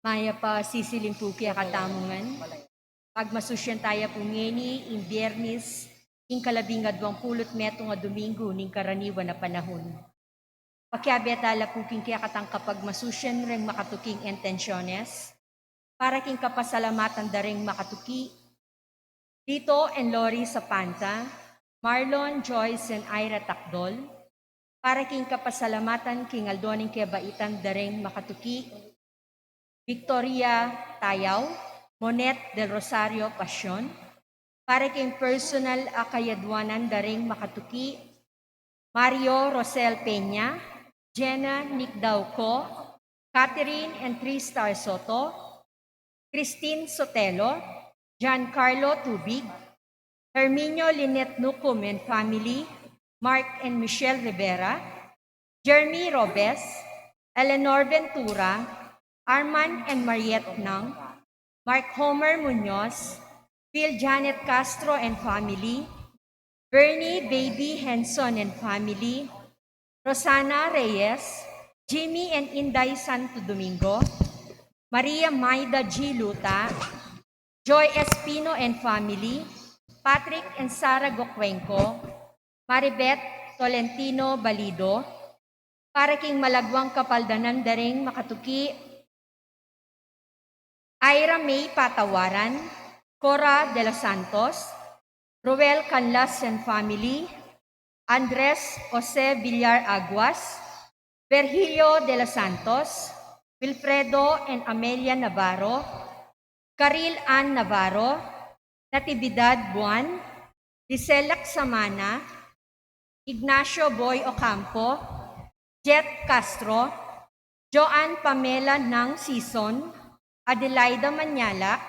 Maya pa sisilim po kaya katamungan. Pagmasusyan tayo po ngeni, in biyernes, in kalabing adwang pulot meto nga Domingo, ning karaniwan na panahon. Pakiabetala po king kaya katang kapag masusyan ring makatuking intensyones, para king kapasalamatan da ring makatuki. Tito and Lori sa Panta, Marlon, Joyce, and Ira Takdol, para king kapasalamatan king aldoning kebaitan da ring makatuki. Victoria Tayaw, Monet del Rosario Pasyon, para kay personal akayadwanan daring makatuki, Mario Rosel Peña, Jenna Nicdauco, Catherine and Tristar Soto, Christine Sotelo, Giancarlo Tubig, Herminio Linet Nucum and family, Mark and Michelle Rivera, Jeremy Robes, Eleanor Ventura, Arman and Mariette Nang, Mark Homer Munoz, Phil Janet Castro and family, Bernie Baby Henson and family, Rosana Reyes, Jimmy and Inday Santo Domingo, Maria Maida G. Luta, Joy Espino and family, Patrick and Sara Gokwenko, Maribeth Tolentino Balido, para king malagwang kapaldanan daring makatuki, Ira May Patawaran, Cora de los Santos, Roel Canlas and family, Andres Jose Villar Aguas, Virgilio de los Santos, Wilfredo and Amelia Navarro, Caril Ann Navarro, Natividad Buwan, Liselac Samana, Ignacio Boy Ocampo, Jet Castro, Joanne Pamela Nang Sison, Adelaida Manyala,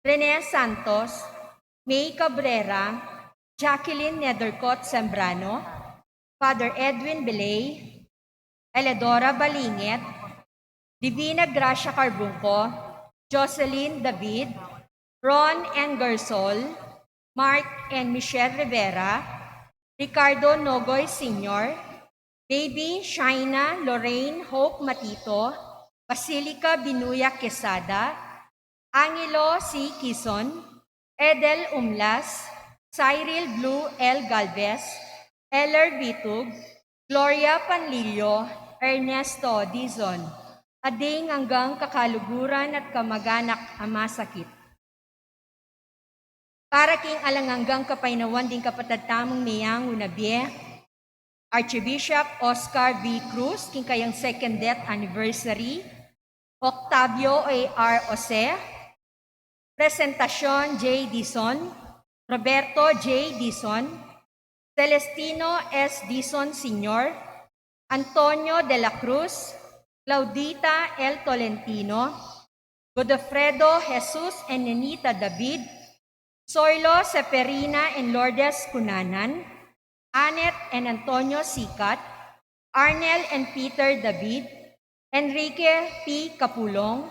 Rene Santos, May Cabrera, Jacqueline Nethercott Sembrano, Father Edwin Belay, Eledora Balinget, Divina Gracia Carbunco, Jocelyn David, Ron and Gersol, Mark and Michelle Rivera, Ricardo Nogoy Sr., Baby Shaina Lorraine Hope Matito, Basilica Binuya Quesada, Angelo C. Quizon, Edel Umlas, Cyril Blue L. Galvez, Eller Bitug, Gloria Panlilio, Ernesto Dizon, ading hanggang kakaluguran at kamag-anak amasakit. Para king alang hanggang kapainawan din kapatadtamong niyang unabye, Archbishop Oscar V. Cruz, king kayang second death anniversary, Octavio A.R. Jose, Presentacion J. Dizon, Roberto J. Dizon, Celestino S. Dizon Sr., Antonio de la Cruz, Claudita L. Tolentino, Godofredo Jesus and Nenita David, Soylo Seperina and Lourdes Cunanan, Annette and Antonio Sicat, Arnel and Peter David, Enrique P. Capulong,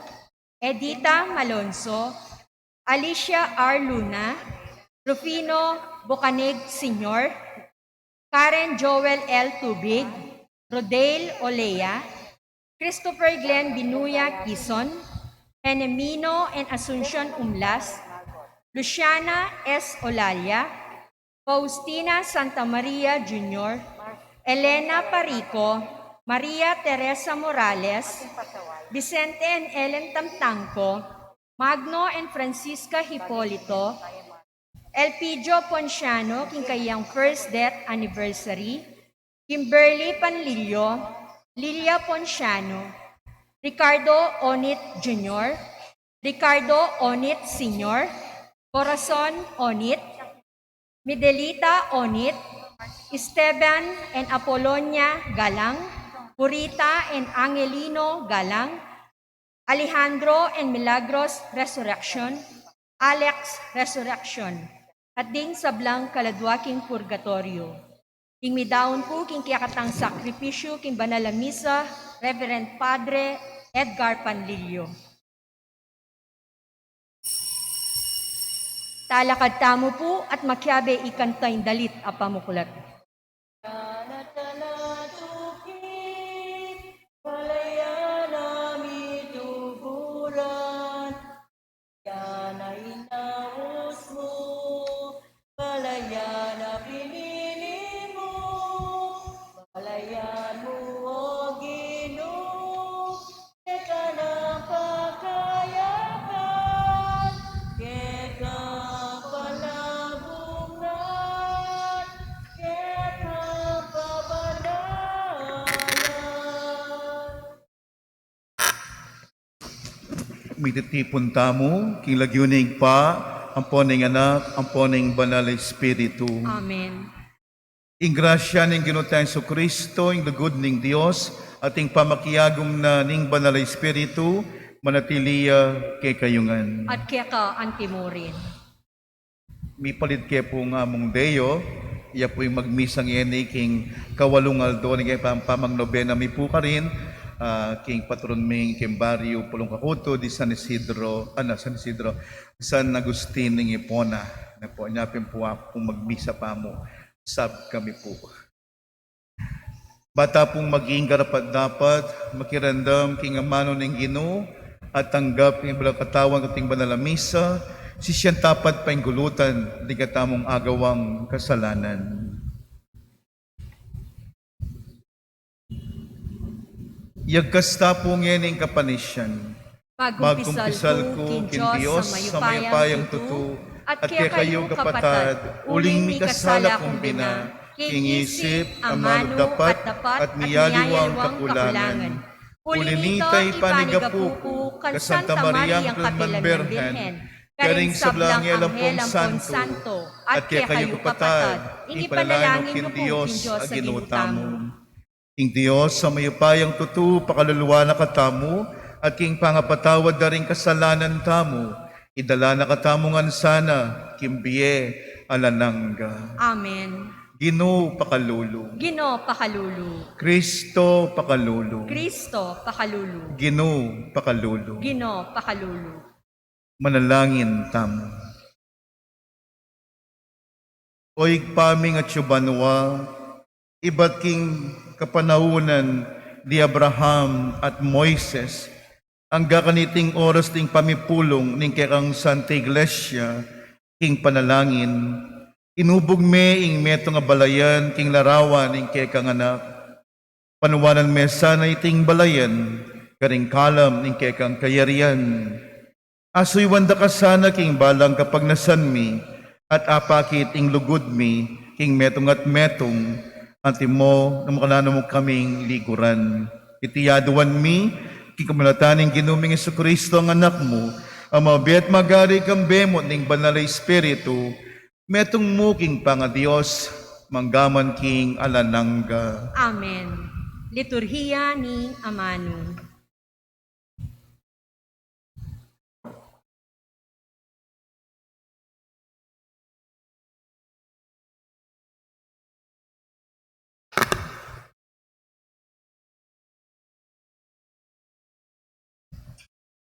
Edita Malonzo, Alicia R. Luna, Rufino Bocanig Sr., Karen Joel L. Tubig, Rodale Olea, Christopher Glenn Binuya Quizon, Enemino and Asuncion Umlas, Luciana S. Olalia, Faustina Santa Maria Jr., Elena Parico, Maria Teresa Morales, Vicente and Ellen Tamtangco, Magno and Francisca Hipolito, Elpidio Ponciano, kinkayang first death anniversary, Kimberly Panlilio, Lilia Ponciano, Ricardo Onit Jr., Ricardo Onit Sr., Corazon Onit, Midelita Onit, Esteban and Apolonia Galang, Purita and Angelino Galang, Alejandro and Milagros Resurrection, Alex Resurrection, at ding sablang kaladwaking purgatorio. King midaon po king kiyakatang sakripisyo king banal na misa, Reverend Padre Edgar Panlilio. Talakad tamo po at makyabe ikantay dalit apamukulat. Mititipon tamo, king lagyunig pa, ang poning anak, ang poning banal na Espiritu. Amen. Ing grasya ning Ginoo so Kristo, ing lugod ning Dios, ating pamakiyagom na ning banal na Espiritu, manatiliya kay kayungan. At kaya ka, antimorin. Mi palit kaya po nga mong Deo, iya po yung magmisang yeni king kawalong aldo, ni kaya pamang nobena mi po ka rin, king patron ming king barrio Pulong Kakuto di San Isidro, San Agustin ng Ipona. Na po, nyapin po ako magbisa pa mo. Sab kami po. Bata pong maging karapat dapat, makirandam king amano ng Ginoo, at tanggap ng balang katawan kating banal na misa, si siyang tapat pa gulutan, di katamong agawang kasalanan. Yagkasta po ngayon kapanisyan. Magkumpisal ko kin Diyos sa mayapayang tutu, at kaya kayo kapatad, uling mi kasala kong bina, king isip, amano dapat, at miyaliwang kakulangan. Ulinitay panigapuko, kan Santa Mariang Kapilan karing sablang elampong santo, at kaya kayo kapatad, inipanalangin kin Diyos a ginutamo. King Diyos sa mayapayang tutu, pakaluluwa na katamu, at king pangapatawad na rin kasalanan tamu, idala na katamungan sana, kimbiye alanangga. Amen. Ginoo pakalulu. Ginoo pakalulu. Kristo pakalulu. Kristo pakalulu. Ginoo pakalulu. Ginoo pakalulu. Manalangin tamu. Oig paming at syubanwa, iba't king kapanahunan di Abraham at Moises, ang gakaniting oras ting pamipulong ning kekang Santa Iglesia, king panalangin, inubog me ing meto nga balayan, king larawan ing kekang anak, panuwanan me sana iting balayan, karing kalam ning kekang kayarian. Asoy wanda ka sana king balang kapag nasan mi, at apakit ing lugod mi, king metong at metong, anti mo, na makalano mo kaming liguran. Itiyaduan mi, kikamalataning ginuming Jesucristo ang anak mo, ang mabiyat magari kang bemot ning banal na Espiritu, metong muking panga Diyos, manggaman king alanangga. Amen. Liturhiya ni Amano.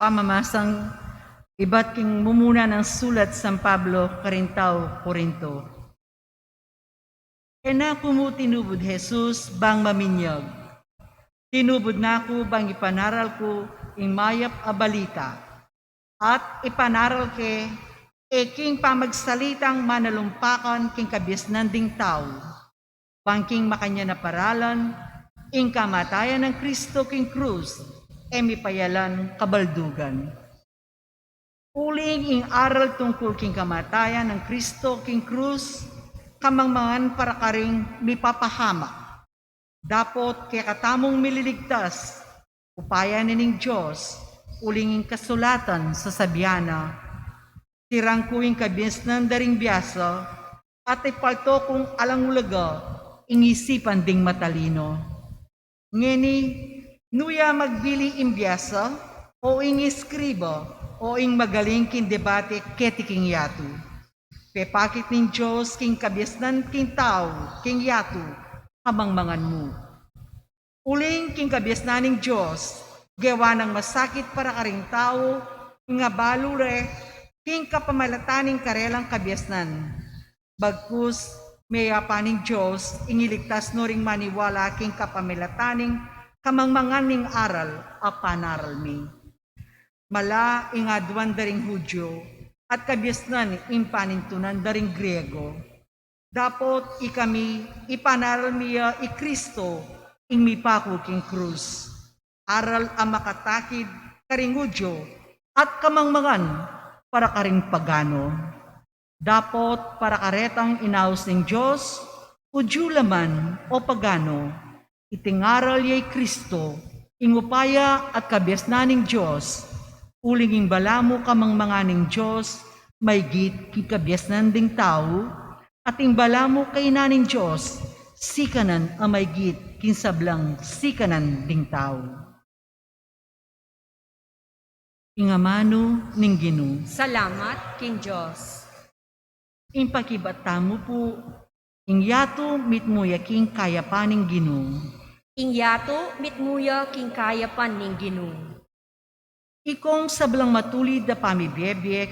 Pamamasang iba't king mumuna ng sulat San Pablo, Carintao, Corinto. Ena kumu tinubod Jesus bang maminyag. Tinubod na ko bang ipanaral ko ing mayap a balita. At ipanaral ke king pamagsalitang manalumpakan king kabiasnan ding tao. Bangking makanya na paralan, ing kamatayan ng Kristo king krus, emipayalan kabaldugan. Uling ing aral tungkol king kamatayan ng Kristo king krus, kamangmangan para karing mipapahama. Dapot kaya katamong mililigtas, upaya nining Diyos, uling ing kasulatan sa sabiana, tirang kuing kabiasnan daring biyasa, at ipalto kong alangulaga, ingisipan ding matalino. Ngeni, nuya magbili imbyasa, o ing iskriba, o ing magaling kin debate ketiking yatu. Pepakit ning Diyos king kabiasnan king tao, king yatu, kamangmangan mo. Uling king kabiasnan ning Diyos, gawa ng masakit para karing tao, nga balure, king kapamalataning karelang kabiasnan. Bagkus, may apaning Diyos, ingiligtas no ring maniwala king kapamilataning kamangmangan ning aral a panaral mi. Mala ingadwan daring Hudyo at kabiasnan impanintunan daring Griego. Dapot ikami ipanaral miya i Kristo ing mipako king krus. Aral a makatakid karing Hudyo at kamangmangan para karing pagano. Dapot para karetang inaus ning Diyos, Hudyo laman o pagano, itingaral yay Kristo, ingupaya at kabiasnaning Diyos, Ulinging balamo kamang mga ning Diyos, may git kikabyasnan ding tao, at ing balamo kay naning Diyos, sikanan ang may git kinsablang sikanan ding tao. Ingamano ning Ginoo, Salamat, King Diyos. ing pakibata mo po, ing yato mitmuya king kayapaning Ginoo, Ingyato, mitmuya, king kayapan ning Ginoo. ikong sablang matulid na pamibiyebye,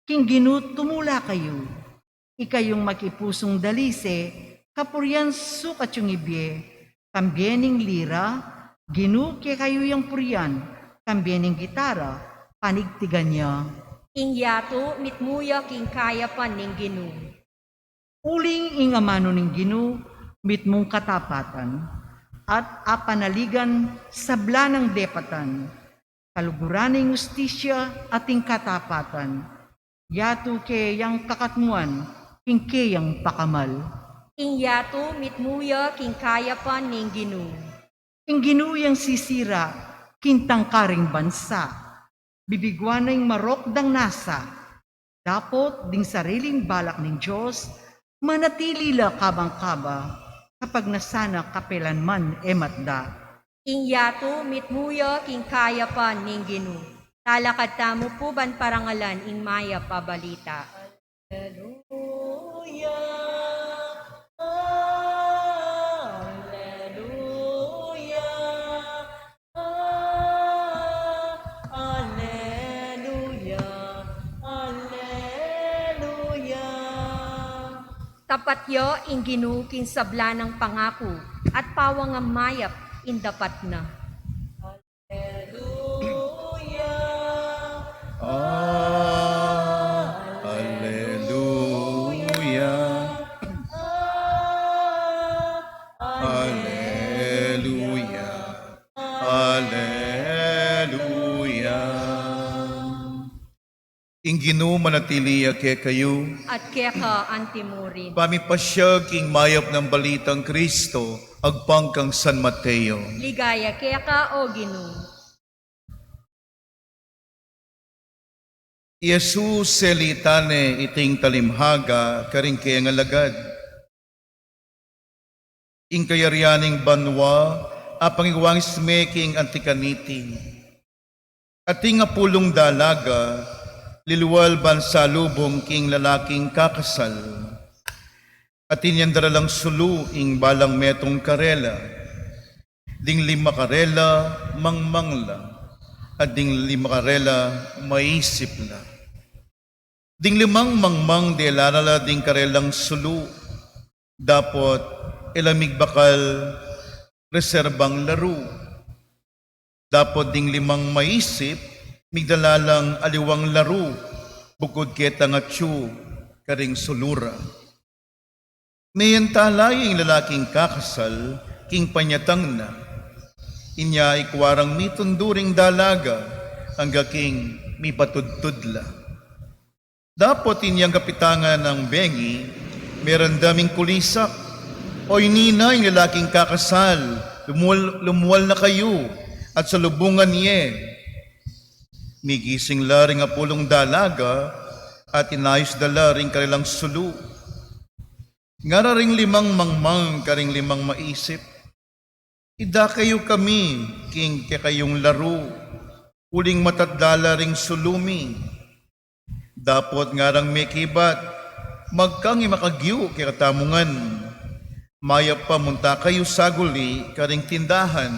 king Ginoo tumula kayo. Ikayong makipusong dalise, kapuryan sukat yung ibye, kambyening lira, Ginoo kaya kayo yung puryan, kambyening gitara, panigtigan niya. Ingyato, mitmuya, king kayapan ning Ginoo. Uling ingamano ning Ginoo, mitmong katapatan, at apanaligan sabla ng depatan, kaluguraning ustisya ating katapatan, yato kayang kakatmuan, kingkayang pakamal. Ingyato, mitmuya, king kayapan ning Ginoo. Ing ginuyang sisira, kintangkaring bansa, bibigwanay marokdang nasa, dapot ding sariling balak ng Diyos, manatilila kabang-kaba, kapag nasana kapelanman ematda. Ingyato, mitmuya, king kayapan ning Ginoo. Talakad tamo po ban parangalan ing maya pabalita. Alleluia, Alleluia, Alleluia, Alleluia. Tapat yo ing Ginoo king sabla ng pangako at pawang ang mayap indapat na. Alleluia. Alleluia. Alleluia. Alleluia. Ing Ginoo manatiliya kay kayo, At kaya ka antimurin. pamipasyag ing mayap ng balitang Kristo, agpangkang San Mateo. Ligaya kaya ka o Ginoo. Jesus selitane iting talimhaga karing kaya nga lagad. Ing kayaryaning banwa, apang smeking antikaniti. Ating nga pulong dalaga, liluwal bansa lubong king lalaking kakasal. Atin yan daralang sulu ing balang metong karela. Ding lima karela, mangmangla. At ding lima karela, maisip la. Ding limang mangmang de larala ding karelang sulu. Dapot ilamig bakal reserbang laro. Dapot ding limang maisip, migdalalang aliwang laro. Bukod keta nga tsu, karing sulura. Mayan talaying lalaking kakasal, king panyatang na. Inya ikwarang mitunduring dalaga, hangga king mipatudtudla. Dapot inyang kapitangan ng bengi, meron daming kulisak. Oy nina, yung lalaking kakasal, lumuwal na kayo, at sa lubungan niye. Migising laring apulong dalaga, at inayos dala ring karilang sulu. Ngara ring limang mangmang karing limang maisip. Ida kayo kami, king kayong laro, uling matadala ring sulumi. Dapot ngarang may kibat, magkang makagyo kay katamungan. Mayap pa munta kayo saguli karing tindahan,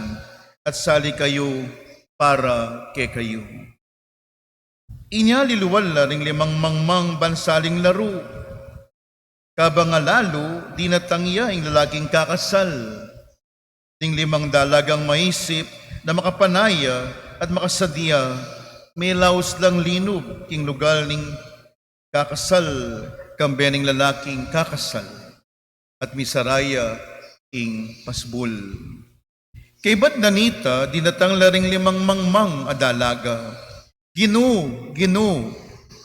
at sali kayo para kay kayo. Inya liluwal na ring limang mangmang bansaling laro. Kabangalalo, di natangya ang lalaking kakasal. Ding limang dalagang maisip na makapanaya at makasadya, may laos lang linub king lugar ning kakasal, kambening lalaking kakasal, at misaraya ing pasbul. Kay ba't nanita, dinatang laring limang mangmang adalaga. Ginoo, Ginoo,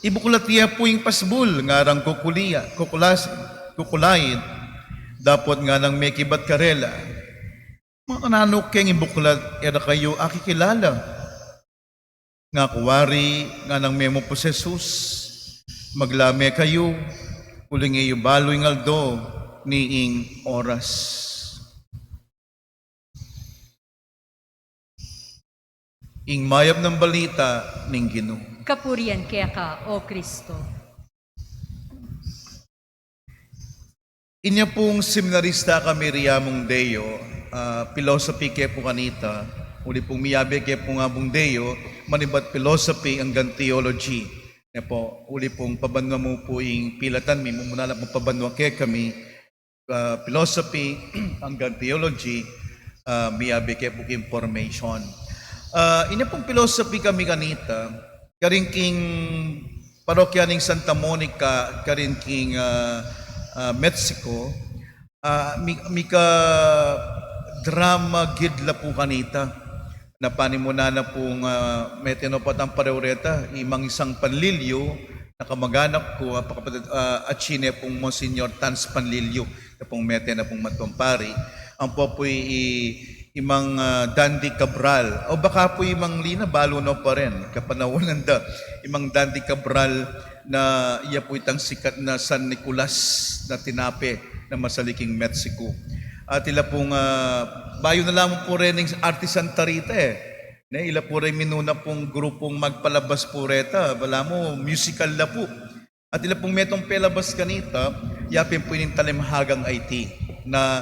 ibukulatiya po yung pasbul, ngarang kukulayin, dapot nga nang may kibat karela. Mga kananok keng ibukulat, era kayo akikilala. nga kuwari nga nang memo po si Jesus, maglame kayo, uling iyo baloy ngaldo niing oras. Ing mayab ng balita ning Ginoo. Kapurian kaya ka, O Kristo. Inya pong seminarista kami Riamong Deo, philosophy kaya po kanita, uli pong miyabe kaya po nga pong Deo, manibat philosophy hanggang theology. Kaya po, uli pong pabanwa mo po yung pilatan, may mumuna lang pong pabanwa kaya kami, philosophy hanggang theology, miyabe kaya po information. Inya pong philosophy kami kanita, karing king parokya ning Santa Monica, karing king Mexico, mika drama gidla po kanita na panimuna na pong may tinopat ang pareureta imang isang panlilyo na kamag-anak ko at sine pong Monsignor Tans Panlilyo na pong mete na pong matumpari ang po po'y imang Dandy Cabral o baka po imang Lina balo na pa rin kapanawanan da imang Dandy Cabral na iya po itang sikat na San Nicolas na tinape na masaliking Mexico. At ila pong bayo na lamang po rin ng Artisan Tarita Ne, ila po rin minuna pong grupong magpalabas po reta. Wala mo, musical na po. At ila pong metong pelabas kanita, yapin po yung talimhagang IT na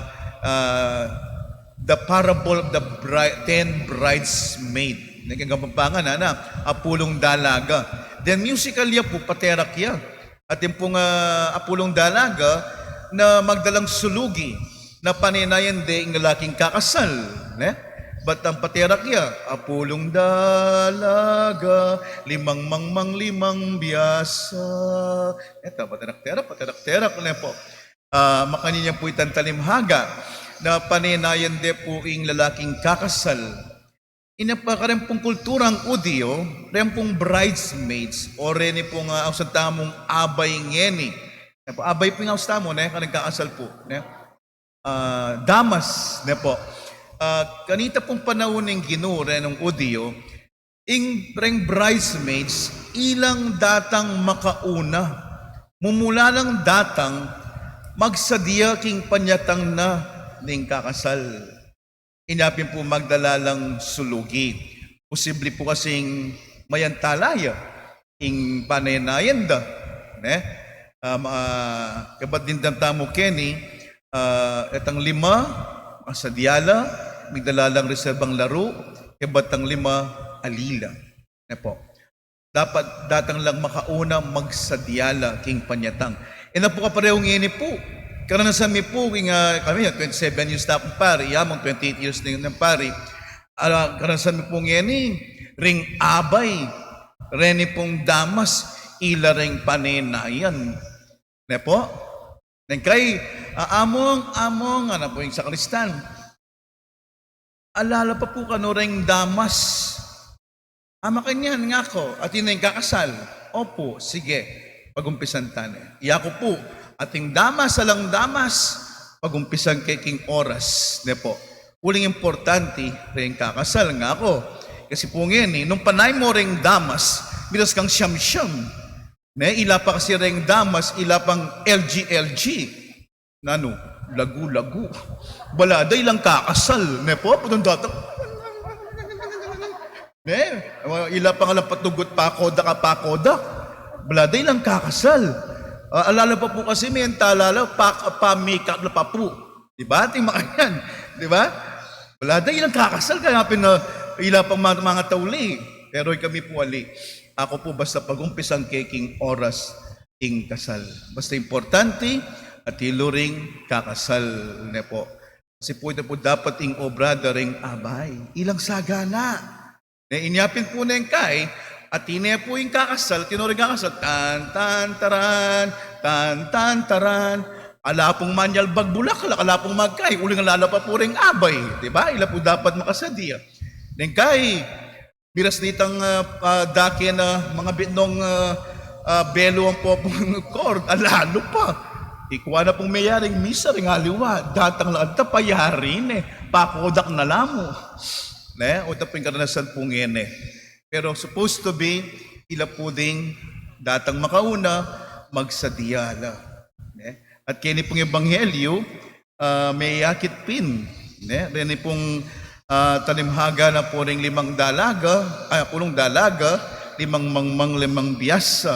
The Parable of the 10 Bridesmaid. Nagkagampapangan na, Apulong Dalaga. Then musical ya po, paterak ya. At yung pong Apulong Dalaga na magdalang sulugi na paninayan de ng lalaking kakasal. Ne? Ba't ang paterak ya? Apulong Dalaga, limang mangmang limang biyasa. Eto, paterak-terak na po. Makaninya po itang talimhaga na paninayan de po ng lalaking kakasal. Inapakarin pong kulturang udiyo, rin pong bridesmaids, o rin pong ang tamong abay ngeni. Abay po yung tamo, kanang kakasal po. Damas, po. Kanita pong panahon ng Ginoo, rin ng udiyo, ring bridesmaids, ilang datang makauna, mumula lang datang, magsadya king panyatang na ning kakasal. Inapin po magdala lang sulugi. Posible po kasing mayantalaya, ing panayanayan da. Kabat din tamo Kenny, etang 5, sa Diala, magdala lang reserbang laro, kabat ang 5, alila. Po. Dapat datang lang makauna magsadyala king panyatang. Na po kaparehong ini po. Karanasan mi po, kami 27 years na akong pari, yamang 28 years na ng pari. Karanasan mi po ngeni, ring abay, reni pong damas, ila ring panenayan. Ne po? Kay among, ano po yung sakristan. Alala pa po kano ring damas. Ama kanyan nga ko, at yun yung kakasal. Opo, sige, pag-umpisan tane. Iya ko po, ating damas alang damas, pag-umpisan kay king oras. Ne po. Uling importante, rin kakasal nga ako. Kasi po ngayon, nung panay mo ring damas, miras kang siyam-siyam. Ila pa kasi ring damas, ila pang LG. Nano, lagu-lagu. Baladay lang kakasal. Ne po, putong datang. Ila pa nga lang patugot pakoda. Baladay lang kakasal. Alala pa po kasi may talala, pa-makeup na pa po. Diba? Ating mga yan. Diba? Wala dahil ilang kakasal, kaya ila pang mga tauli. Pero kami po ali. Ako po basta pag-umpisang keking oras ing kasal. Basta importante at iluring kakasal na po. Kasi po ito po dapat ing obrada ring abay. Ilang sagana. Inyapin po na yung kay, at ine po yung kakasal, tinuring kakasal, tan-tan-taran, ala pong manyal bagbulak, ala pong magkay, uling alala pa po ring abay, diba? Ila po dapat makasadya. Then kay, miras nitang daki na mga bitnong belo ang po pong cord, alalo pa. Ikuha na pong mayaring misa, ring aliwa, datang lang, tapayarin pakodak na lamo. O tapong karanasan pong yan Pero supposed to be, ila po ding datang makauna, magsadiyala. At kini pong ebanghelyo, may yakit pin. Rini pong talimhaga na po ring 5 pulong dalaga, 5 mangmang 5 biyasa.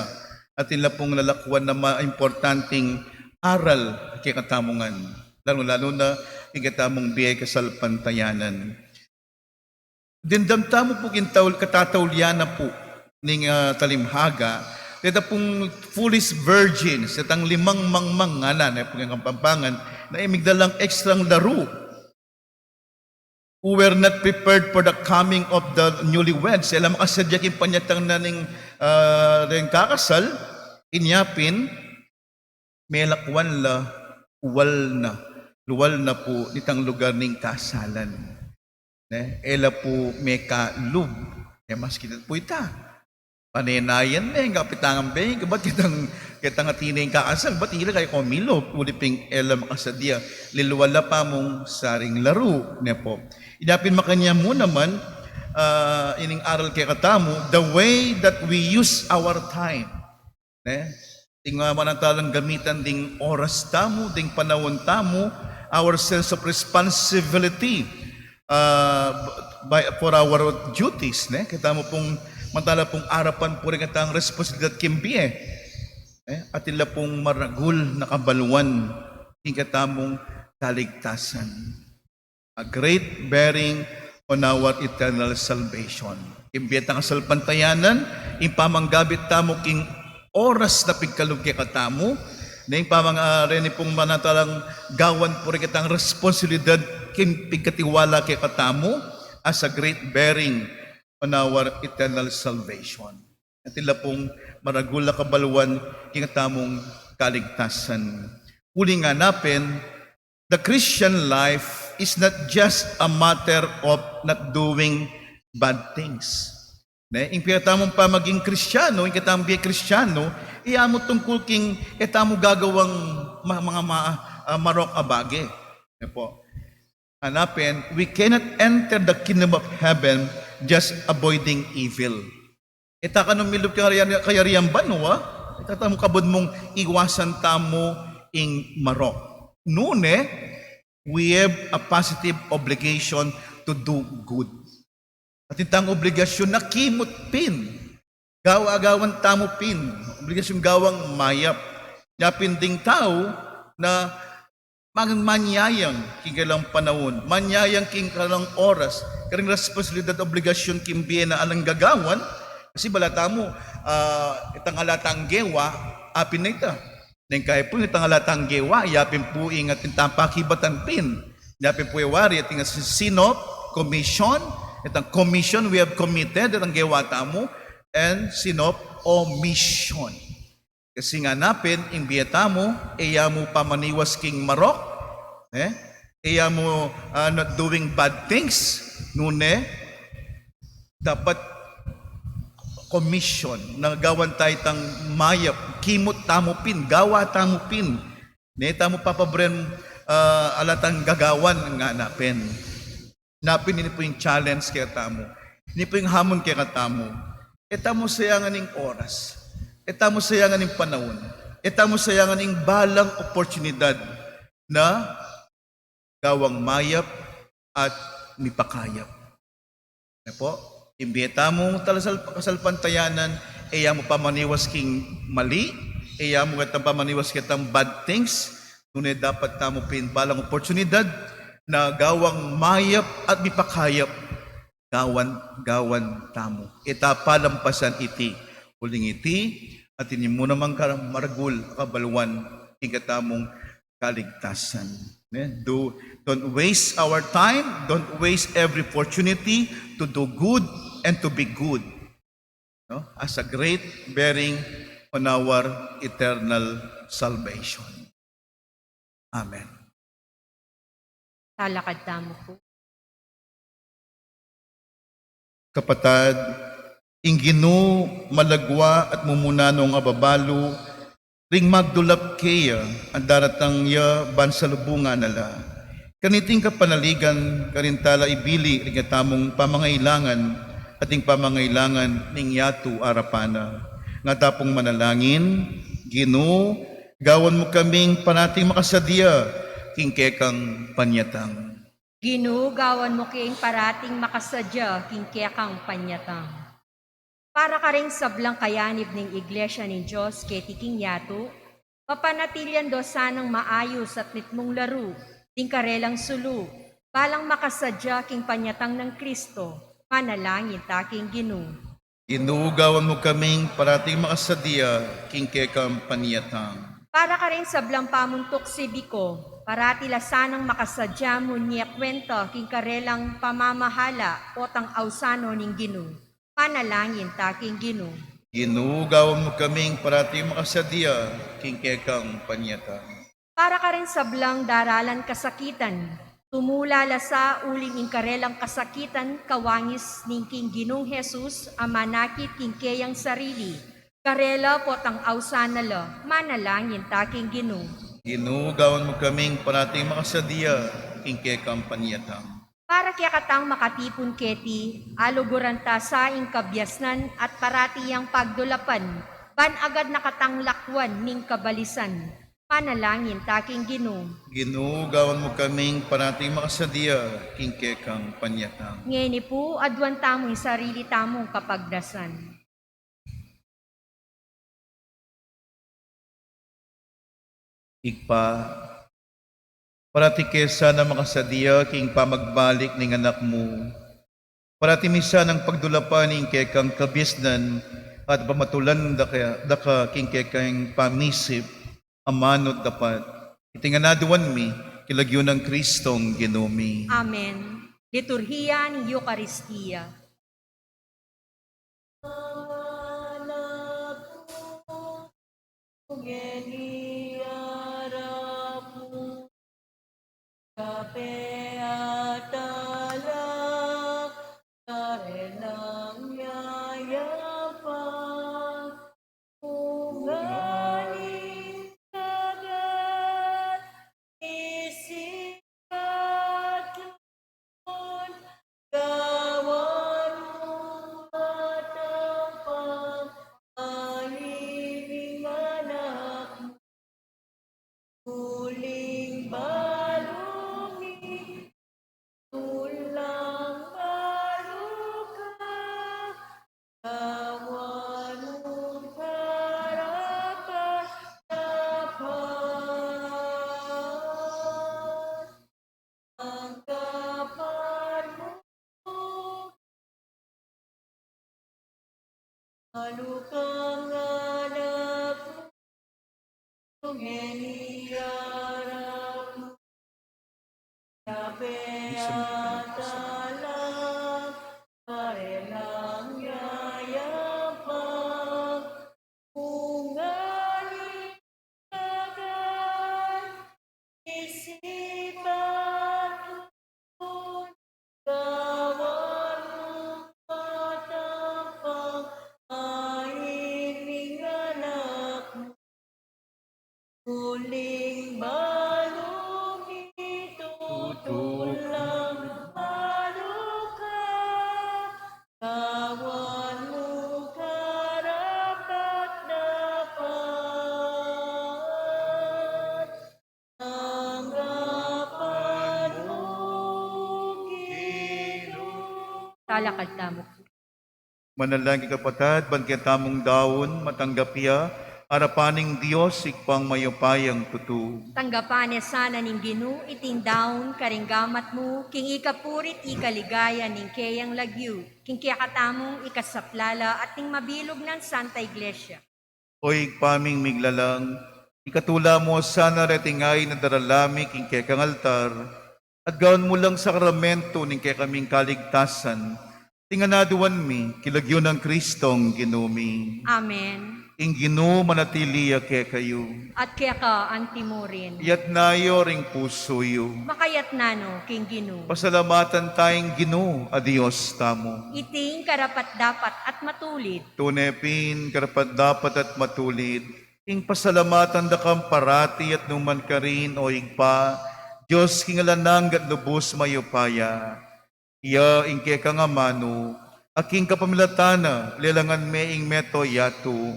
At ila pong lalakwan na importanteng aral kay katamungan. Lalo na ikatamong biyay kasalpantayanan. Dindamtamo po katataulyana po ning talimhaga. Ito pong foolish virgins, itang 5 mangmang nga na po yung kampampangan, na imigdalang ekstrang laro, who were not prepared for the coming of the newlyweds. Sila makasadya kin panyatang na ning kakasal, inyapin, may lakwan la, luwal na po nitang lugar ning kasalan. Ela po may kalub. Mas kita po ita. Panenayan kapitangan ba't kitang atinay kakasal, ba't ila kayo kumilop, uliping ela makasadya, liluwala pa mong saring laro. Po. Inapin makanya mo naman, ining aral kay katamu, the way that we use our time. Tinga manantalang gamitan ding oras tamo, ding panahon tamo, our sense of responsibility for our duties. Kita mo pong mantala pong arapan po rin katang responsibilidad kimbiye. At ila pong maragul na kabaluan ikatamong kaligtasan. A great bearing on our eternal salvation. Kimbiye tang kasalpantayanan, ipamanggabit tamo king oras na pigkalog kay katamo, na yung rin pong manatalang gawan po rin kitang responsibilidad kin pigkatiwala kay katamo as a great bearing on our eternal salvation. At ila pong maragul na kabaluan ikatamong kaligtasan. Uli nga napin, the Christian life is not just a matter of not doing bad things. Yung pinatamong pa maging Kristiyano, yung katamong biya Kristiyano, iyamo tungkol king etamo gagawang mga marok abage. Po. Hanapin, we cannot enter the kingdom of heaven just avoiding evil. Eta ka nung milog kayariyan ba, no? Itatamo kabod mong iwasan tamo ing marok. Nune, we have a positive obligation to do good. At itang obligasyon na kimot pin. Gawa-gawan tamo pin. Obligasyon gawang mayap. Yapin ding tao na manyayang kikalang panahon. Manyayang kikalang oras. Karing responsibilidad obligasyon kimbiye na alang gagawan. Kasi balata mo, itang alatang gewa, apin na ita. Nang kaya po itang alatang gewa, yapin po ingat itang pakibatan pin. Yapin po iwari at ingat sinop, commission. Itang commission, we have committed, itang gewata mo, and sinop, omission. Kasi nga napin, imbiyata mo, iya mo pamaniwas king marok, iya mo not doing bad things, nune, dapat commission, nagawan tayo tang mayap, kimot tamupin, gawa tamupin, neta mo papabren alatang gagawan nga napin. Napin, ini po yung challenge kaya tamo. Ini po yung hamon kaya tamo. Etamo sayangan ng oras. Etamo sayangan ng panahon. Etamo sayangan ng balang oportunidad na gawang mayap at mipakayap. Po, imbita mo talasal kasalpantayanan, iya mo pamaniwas king mali, iya mo katang pamaniwas kitang bad things, ngunit dapat tamo pin balang oportunidad na gawang mayap at mipakayap, gawan tamo. Itapalampasan iti, uling iti, at ini mo naman maragul, kabaluan, ikatamong kaligtasan. Don't waste our time, don't waste every opportunity to do good and to be good. As a great bearing on our eternal salvation. Amen. Talakad tamo po. Kapatad, inginu malagwa at mumunanong ababalo, ring magdulap kaya ang daratang ya bansalubungan nala. Kaniting kapanaligan, karintala ibili, ring atamong pamangailangan, ating pamangailangan ning yatu arapana. Nga tapong manalangin, Ginoo, gawan mo kaming panating makasadya, kingkekang panyatang. Ginugawan mo king parating makasadya, kingkekang panyatang. Para ka ring sablang kayanib ng Iglesia ng Diyos, ketiking yato, papanatilyan do sanang maayos at nitmong laro, ting karelang sulu, balang makasadya king panyatang ng Kristo, manalangin taking Ginoo. Ginoo, gawan mo kaming parating makasadya, kingkekang panyatang. Para ka rin sablang pamuntok si Biko, parati lasanang makasadya mo niya kwenta king karelang pamamahala o tang ausano ning Ginoo. Panalangin taking Ginoo. Ginoo, gawan mo kaming parating makasadya, kingkekang panyatang. Para ka rin sablang daralan kasakitan, tumulala sa uling ing karelang kasakitan kawangis ning king Ginoong Jesus, amanakit king keyang sarili. Karela po tang ausanala, manalangin taking Ginoo. Ginoo, gawan mo kaming parating makasadya, kingkekang panyatang. Para kaya katang makatipon keti, aluguran ta sa ing kabyasnan at parati yang pagdulapan, ban agad nakatang lakwan ning kabalisan. Panalangin taking Ginoo. Ginoo, gawan mo kaming parating makasadya, kingkekang panyatang. Ngeni po, adwan tamo'y sarili tamong kapagdasan. Ikpa, parati kesa na makasadya king pamagbalik ning anak mo. Parati misa ng pagdulapan ning kekang kabisnan at pamatulan daka king kekang pamisip, amanot dapat. Itinganaduan mi, kilagyo ng Kristong Ginoo. Amen. Liturhiya ni Eucharistia. Talakad tamo. Manalangin kapatid, bangkit tamong daon, matanggapya, arapaning Diyos, ikpang mayupayang tutu. Tanggapan sana ning Ginoo iting daon karinggamat mo, king ikapurit ikaligaya ning keyang lagyu, king kiyakatamong ikasaplala at ting mabilog ng Santa Iglesia. Oy, paming miglalang, ikatula mo sana retingay na daralami king kekang altar, at gawin mo lang sakramento ning kay kaming kaligtasan, tinganaduan mi, kilagyo ng Kristong Ginoo. Amen. Ing Ginoo manatiliya kay kayo. At kaya ka antimorin. Yat nayo ring puso yo. Makayat nano, king Ginoo. Pasalamatan tayong Ginoo, adios tamo. Iting karapat dapat at matulid. Tunepin, karapat dapat at matulid. Ing pasalamatan da kang parati at numan ka rin o igpa. Diyos kingalanang at lubos mayupaya. Iya ing kekang amano, Aking kapamilatana, lelangan meing meto yatu,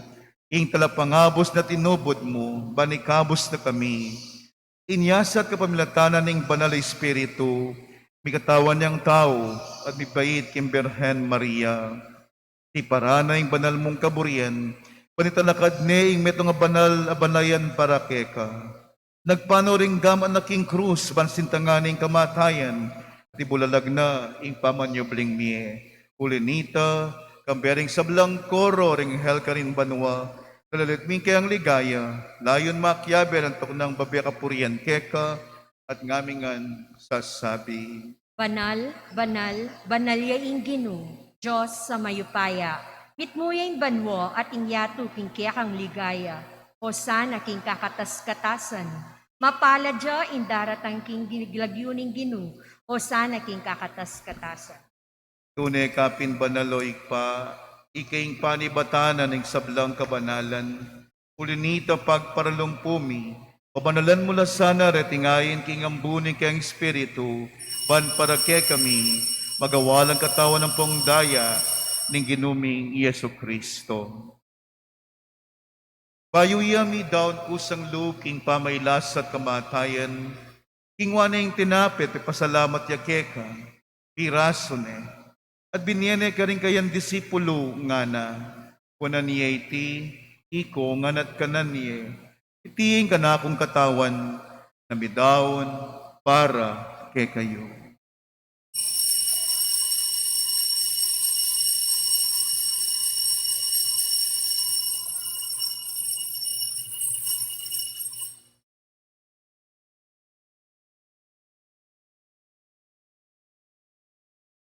ing talapangabos na tinubod mo, banikabos na kami. Inyasat kapamilatana ning banal na Espiritu, may katawan niyang tao, at may bait kim Birhen Maria. Ti parana ing banal mong kaburian, panitalakad ne ing meto nga banal abanayan para keka. Nagpano ring gaman na king krus, bansintanganing kamatayan, ti bulalag na ing pamanyobling miye. Ulinita, kambering sablang koro, ring hel ka rin banwa, kalalit kayang ligaya, layon makyaber ang tuknang babi kapurian keka, at ngamingan sasabi. Banal, banal, banal yaing Ginu, Diyos sa mayupaya. Mitmuyang banwo at ingyatu kingkaya kang ligaya. O sana king kakatas-katasan. Mapaladya indaratang king giglagyuning Ginu. O sana king kakatas-katasan. Tunay kapin banaloy pa, ikaing panibatanan ng sablang kabanalan, ulinita pagparalompumi, pabanalan mula sana retingayin king ambuning kayang espiritu, ban para ke kami, magawalang katawan ng pongdaya, ning ginuming Yesu Kristo. Bayuyami daon kusang luking pamaylas at kamatayan, kingwaneng tinapit, pasalamat yakeka, pirasone, at binyene ka rin kayan disipulo nga na, kunan niya iti, iko nganat kanan niya, itiing ka na akong katawan, na midawon para kay kayo.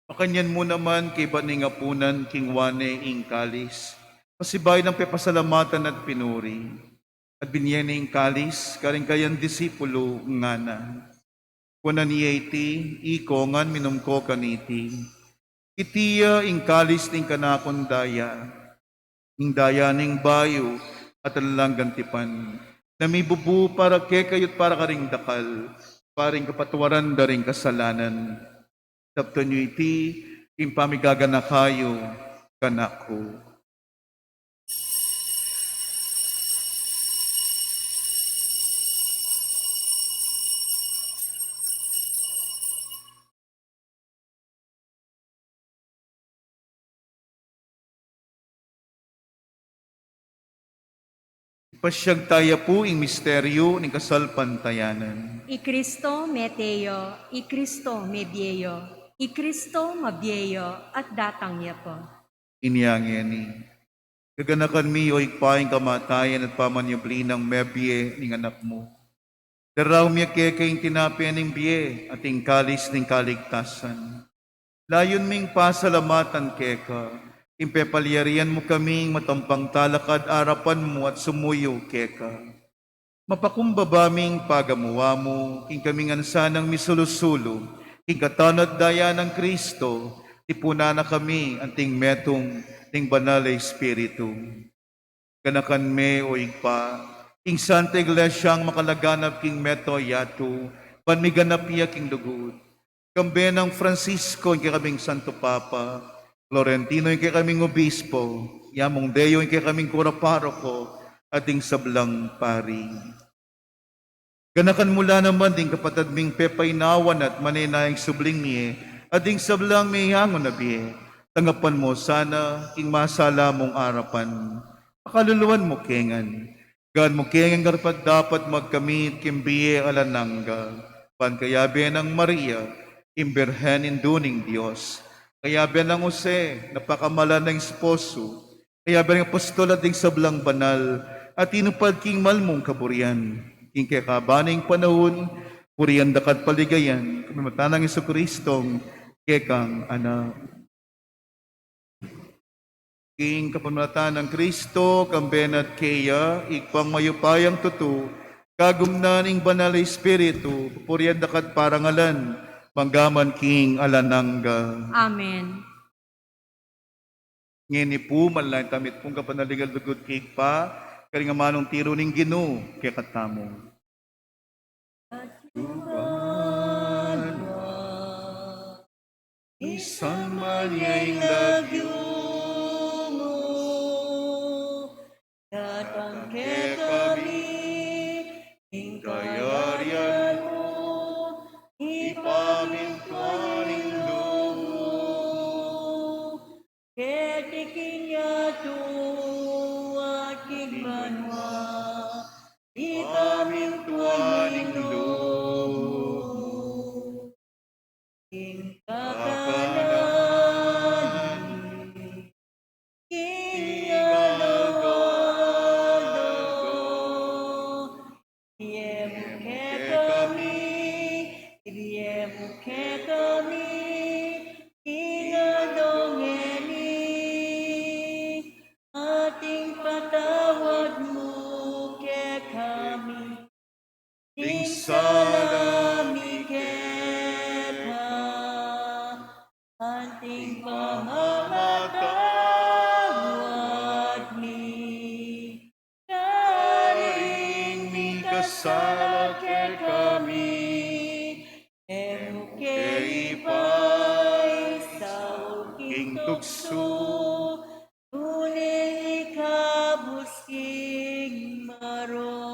Pakanyan mo naman kay baningapunan king wane ing kalis, pasibay ng pepasalamatan at pinuri, at binyene ing kalis, karing kayan disipulo nga na. Kunan niya iti, ikongan minumko kaniti, itiya ing kalis ning kanakon daya, ing daya ning bayo, at alalang gantipan, na may bubu para kekayot para karing dakal, paring kapatuwaran daring kasalanan. Tapto nyo iti, impamigagana kayo, kanako. Ipasyag tayo po ing misteryo ng kasalpantayanan. I Cristo meteo, I Cristo mebieyo, I Cristo mabieyo, at datang niya po. Inyangeni. Kaganakan mi o ikpaing kamatayan at pamanyabli ng mebye ning anak mo. Daraw miya kekaing tinapian ng biye at ing kalis ng kaligtasan. Layon ming pasalamatan keka. Impepalyarian mo kaming matampang talakad arapan mo at sumuyo keka. Mapakumbabaming pagamuwa mo, king kaming ansanang misulusulo, king katanad daya ng Kristo, tipuna na kami anting metong ting banal na Espiritu. Kanakan me o igpa, king Santa Iglesyang makalaganap king meto yatu, panmiganap iya king lugod. Kambe ng Francisco, king kaming Santo Papa, Florentino, king kaming Obispo, Yamong Deo, king kaming Kura Paroko, ating sablang pari. Ganakan mula naman ding kapatad ming pepaynawan at maninayang subling niye, ading sablang may hangon na biye. Tangapan mo sana, king masala mong arapan. Pakaluluan mo kengan. Gaan mo kengan karpat dapat magkamit kimbiye alanangga. Pankayabe ng Maria, imbirhen induning Diyos. Kayabe ng Jose, napakamala ng esposo. Kayabe ng apostol at ding sablang banal, at inupad king malmong kaburian. King kekabaning panahon, purian dakat paligayan, kami matanang Isu Kristong kekang anak. King kapanatan ng Kristo, kamben at keya, ikpang mayupayang tutu, kagumnaning banal na Espiritu, purian dakat parangalan, manggaman king alanangga. Amen. Ngini po, malalang tamit pong kapanaligal dugod kik pa, karingamanong tiro ning Ginoo kay katamo. Isang manya'y lagyo mo, datang ke kami, ing kayarian mo, ipamintuaning loob. Ketikin yato aking banwa, Pamintuaning loob. ing Kakalanin, ing ingalado, Ibiemu ke ke kami, ibiemu ke kami, ingadongeni, ating patawad mo ke kami, Ding ding salami salami keta, ating pamamatawad mi, karing mi kasala ke kami, emu ke ipay sa uking tukso, uling ikabusking maro.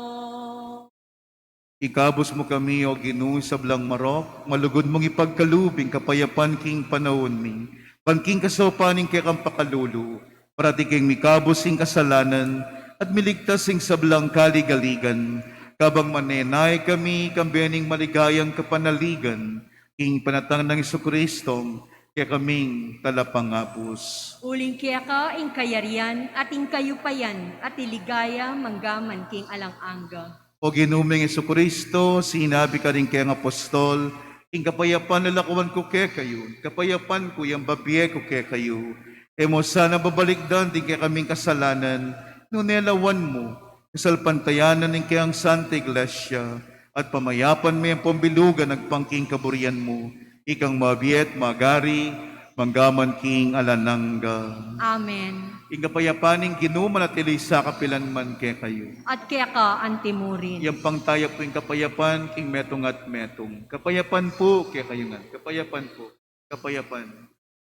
Ikabos mo kami, O Ginoo, sa blang marok, malugod mong ipagkalubing kapayapan king panahon mi, pangking kasopaning kay kang pakalulu, para di king mikabos sing kasalanan, at miligtas sing sablang kaligaligan, kabang manenay kami, kambiyaning maligayang kapanaligan, king panatang ng Isokristo, kaya kaming talapangapos. Uling kaya ka, ing kayarian, at ing kayupayan, at iligaya, manggaman king alang-angga. O ginuming Kristo, sinabi ka rin kayang apostol, ing kapayapan nalakuan ko kaya kayo, kapayapan ko yung babiye ko kaya kayo. E mo sana babalikdan din kaya kaming kasalanan, nunelawan mo, kasalpantayanan ng kayang Santa Iglesia, at pamayapan mo yung pambilugan nagpangking kaburian mo, ikang mabiyet, magari, manggaman king alanangga. Amen. Ing kapayapaning ginuman at ilisa kapilanman kaya kayo. At kaya ka, antimurin. Yang pangtaya po yung kapayapan, king metong at metong. Kapayapan po, kaya kayo nga. Kapayapan po. Kapayapan.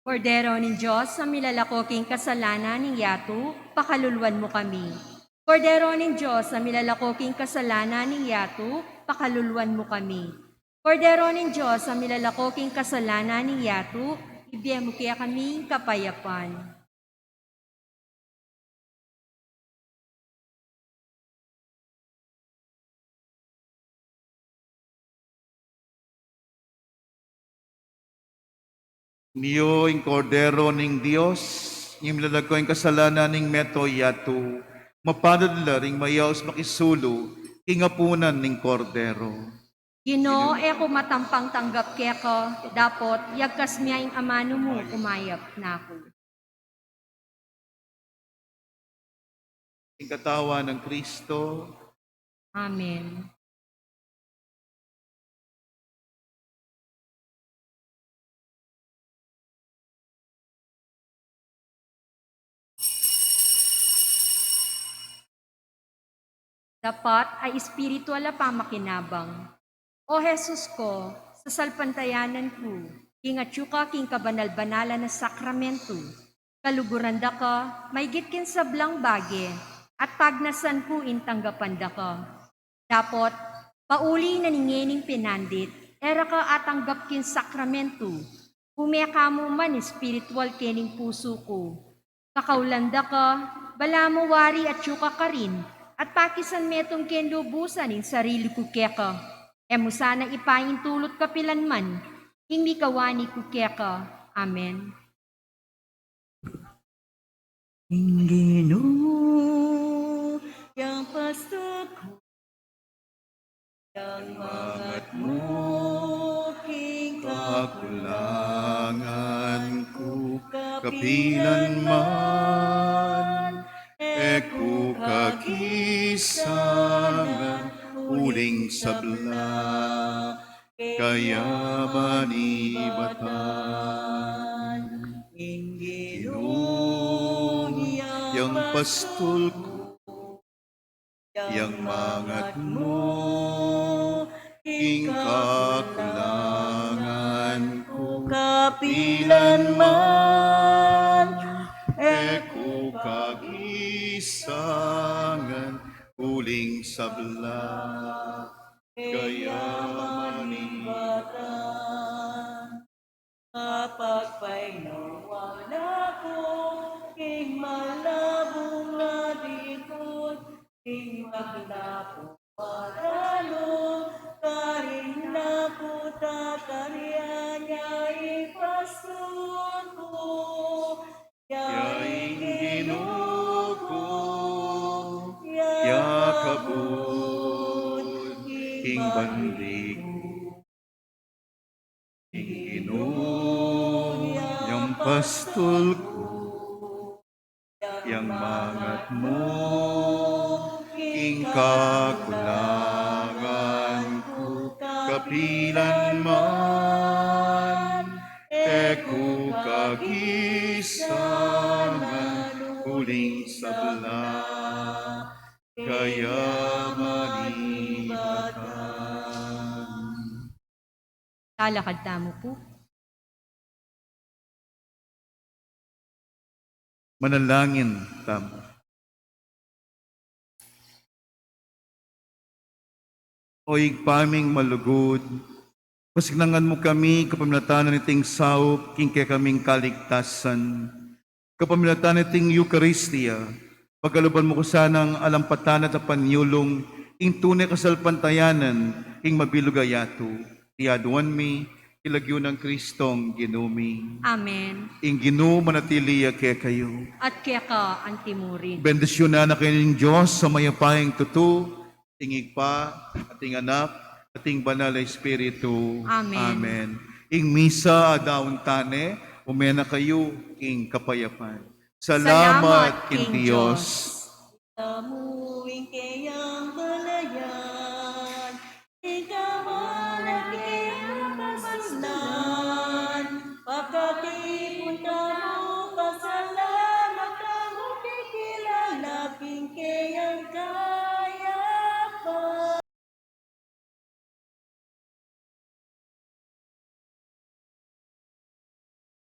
Kordero ng Diyos, sa milalako king kasalanan ng yato, pakaluluan mo kami. Kordero ng Diyos, sa milalako king kasalanan ng yato, pakaluluan mo kami. Kordero ng Diyos, sa milalako king kasalanan ng yato, ibigay mo kaya kaming kapayapan. Niyo, ing kordero ning Diyos, yung milalagko yung kasalanan ning meto yato, mapadadala ring mayaos makisulo, kingapunan ning kordero. Gino, eko matampang tanggap kaya ko, dapot, yagkas miya ing amano mo, umayap na ako. Ing katawa ng Kristo, Amen. Dapat ay espiritual na pamakinabang. O Jesus ko, sa salpantayanan ko, kingatyo ka king kabanal-banala na sakramento, kaluguran da ka, may gitkin sablang bage, at pagnasan po intanggapan da ka. Dapot, pauli na ningening pinandit, era ka atanggap kin sakramento, humeka mo man espiritual kening puso ko. Kakaulanda ka, bala mo wari at syuka ka rin, at pakisan metong ken lubusan in sarili ko keka. Emo sana ipain tulot kapilan man, ing mikawani ko keka. Amen. Ingino, yang pasto ko, yang mangat mo, king kakulangan ko, kapilan man, eku kakisanan, uling sabla, kaya manibatan. Ingino, Yang pastol ko, yang mangat mo, king kakulangan ko, kapilanman, eko kagisangan, uling sabla, kaya manibatan. Kapag painawala ko, king malabong na dikot, king maglapo paralo, karin na puta karya niya ipaston ko, Yaing ginuko, yakabot, ing bandig, ing ginuko, yang pastol ko, yang mangat mo, ing kakulangan ko, kapilan man, eko kagisangan, huling sabla, kaya manibatan. Talakad tamo po. Manalangin tamo. O igpaming malugod, pasignangan mo kami kapamilatanan iting saup, king kaya kaming kaligtasan. Kapamilatanan iting Eucharistia, pagkaluban mo ko sanang alampatan at apanyulong, ing tunay kasalpantayanan, ing mabilugayato, tiyaduan mi, ilagyo ng Kristong ginumi. Amen. Ing Ginoo manatiliya kaya kayo. At kaya ka ang timurin. Bendisyon na kayo ng Diyos sa mayapayang tuto, tingig pa, ating anak, ating banal na Espiritu. Amen. Amen. Ing misa adaon tane, umena kayo king kapayapan. Salamat king Diyos.